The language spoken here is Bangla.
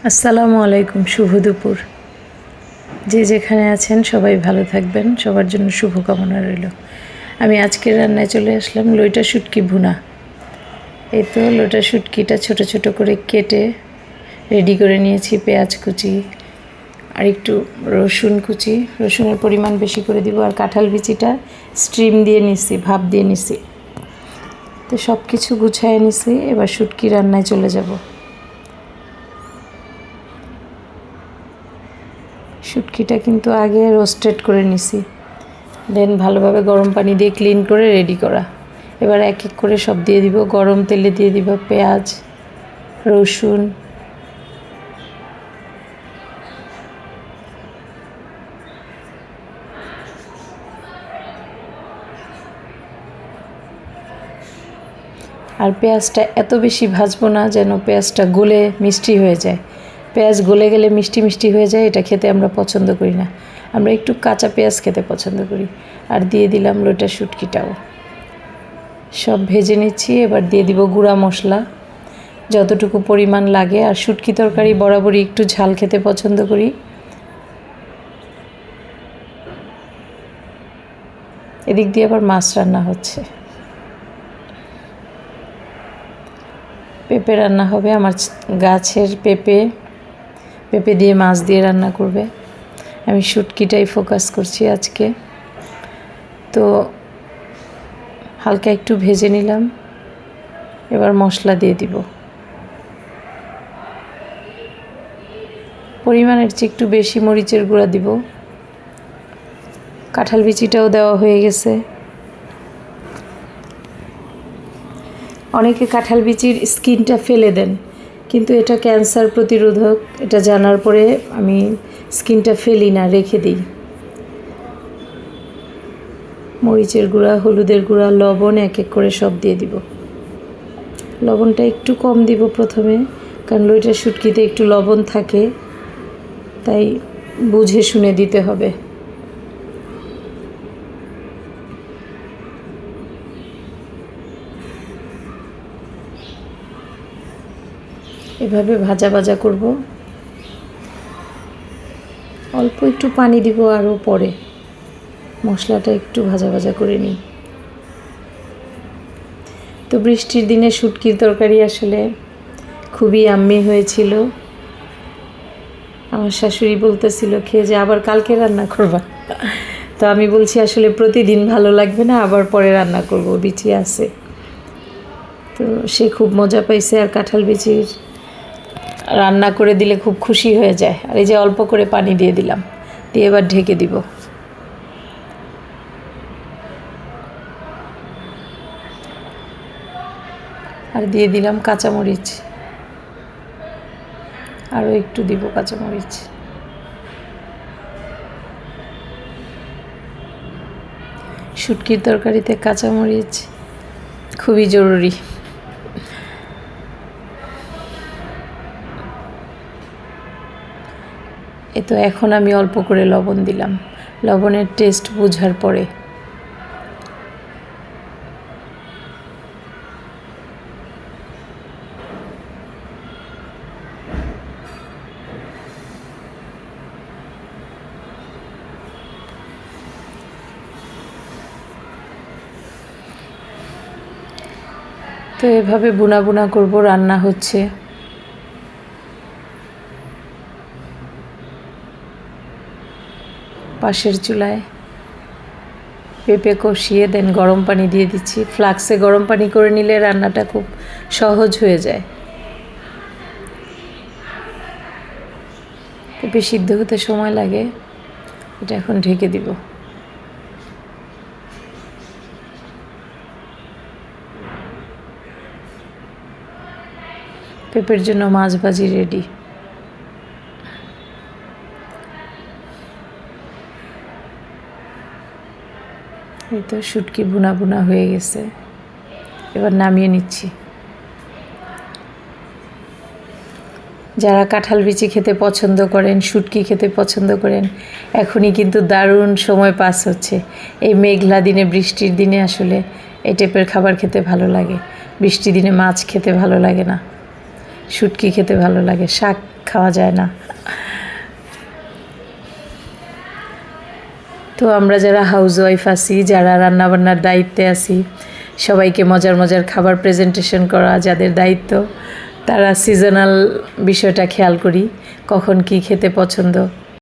আসসালামু আলাইকুম, শুভ দুপুর। যে যেখানে আছেন সবাই ভালো থাকবেন, সবার জন্য শুভকামনা রইল। আমি আজকে রান্নায় চলে আসলাম লইটা শুটকি ভুনা। এই তো লইটা শুটকিটা ছোট ছোট করে কেটে রেডি করে নিয়েছি। পেঁয়াজ কুচি আর একটু রসুন কুচি, রসুনের পরিমাণ বেশি করে দিব। আর কাঁঠাল বিচিটা স্টিম দিয়ে নিছি, ভাপ দিয়ে নিছি। তো সব কিছু গুছায় নিছি। এবার শুটকি রান্নায় চলে যাব। শুটকিটা কিন্তু আগে রোস্টেড করে নিছি, দেন ভালোভাবে গরম পানি দিয়ে ক্লিন করে রেডি করা। এবার এক এক করে সব দিয়ে দিব। গরম তেলে দিয়ে দিব পেঁয়াজ, রসুন, আর পেঁয়াজটা এত বেশি ভাজবো না যেন পেঁয়াজটা গলে মিষ্টি হয়ে যায়। পেঁয়াজ গলে গেলে মিষ্টি মিষ্টি হয়ে যায়, এটা খেতে আমরা পছন্দ করি না। আমরা একটু কাঁচা পেঁয়াজ খেতে পছন্দ করি। আর দিয়ে দিলাম লইটা শুটকিটাও, সব ভেজে নিচ্ছি। এবার দিয়ে দিব গুঁড়া মশলা যতটুকু পরিমাণ লাগে। আর শুটকি তরকারি বরাবরই একটু ঝাল খেতে পছন্দ করি। এদিক দিয়ে আবার মাছ রান্না হচ্ছে, পেঁপে রান্না হবে। আমার গাছের পেঁপে দিয়ে মাছ দিয়ে রান্না করবে। আমি শুটকিটাই ফোকাস করছি আজকে। তো হালকা একটু ভেজে নিলাম, এবার মশলা দিয়ে দিব। পরিমাণের চেয়ে একটু বেশি মরিচের গুঁড়া দিব। কাঁঠাল বিচিটাও দেওয়া হয়ে গেছে। অনেকে কাঁঠাল বিচির স্কিনটা ফেলে দেন, কিন্তু এটা ক্যান্সার প্রতিরোধক। এটা জানার পরে আমি স্কিনটা ফেলি না, রেখে দিই। মরিচের গুঁড়া, হলুদের গুঁড়া, লবণ এক এক করে সব দিয়ে দিব। লবণটা একটু কম দিব প্রথমে, কারণ লইটা শুটকিতে একটু লবণ থাকে, তাই বুঝে শুনে দিতে হবে। এভাবে ভাজা ভাজা করব। অল্প একটু পানি দিব আরও পরে, মশলাটা একটু ভাজা ভাজা করে নিই। তো বৃষ্টির দিনে শুটকির তরকারি আসলে খুবই আম্মি হয়েছিল। আমার শাশুড়ি বলতেছিল খেয়ে যে আবার কালকে রান্না করবা। তো আমি বলছি আসলে প্রতিদিন ভালো লাগবে না, আবার পরে রান্না করব, বিচি আছে। তো সে খুব মজা পাইছে। আর কাঁঠাল বিচির রান্না করে দিলে খুব খুশি হয়ে যায়। আর এই যে অল্প করে পানি দিয়ে দিলাম, দিয়ে এবার ঢেকে দিব। আর দিয়ে দিলাম কাঁচামরিচ, আরও একটু দিব কাঁচামরিচ। শুটকির তরকারিতে কাঁচামরিচ খুবই জরুরি। এ তো এখন আমি অল্প করে লবণ দিলাম, লবণের টেস্ট বোঝার পরে। তো এভাবে বুনা বুনা করব, রান্না হচ্ছে। পাশের চুলায় পেঁপে কষিয়ে দেন গরম পানি দিয়ে দিচ্ছি। ফ্লাক্সে গরম পানি করে নিলে রান্নাটা খুব সহজ হয়ে যায়। পেঁপে সিদ্ধ হতে সময় লাগে। এটা এখন ঢেকে দিব। পেঁপের জন্য মাছ ভাজি রেডি। এই তো শুটকি বুনা বুনা হয়ে গেছে, এবার নামিয়ে নিচ্ছি। যারা কাঁঠাল বিচি খেতে পছন্দ করেন, শুটকি খেতে পছন্দ করেন, এখনই কিন্তু দারুণ সময় পাস হচ্ছে। এই মেঘলা দিনে, বৃষ্টির দিনে আসলে এই টাইপের খাবার খেতে ভালো লাগে। বৃষ্টির দিনে মাছ খেতে ভালো লাগে না। শুটকি খেতে ভালো লাগে, শাক খাওয়া যায় না। তো আমরা যারা হাউসওয়াইফ আছি, যারা রান্নাবান্নার দায়িত্বে আছি, সবাইকে মজার মজার খাবার প্রেজেন্টেশন করা যাদের দায়িত্ব, তারা সিজনাল বিষয়টা খেয়াল করি, কখন কি খেতে পছন্দ।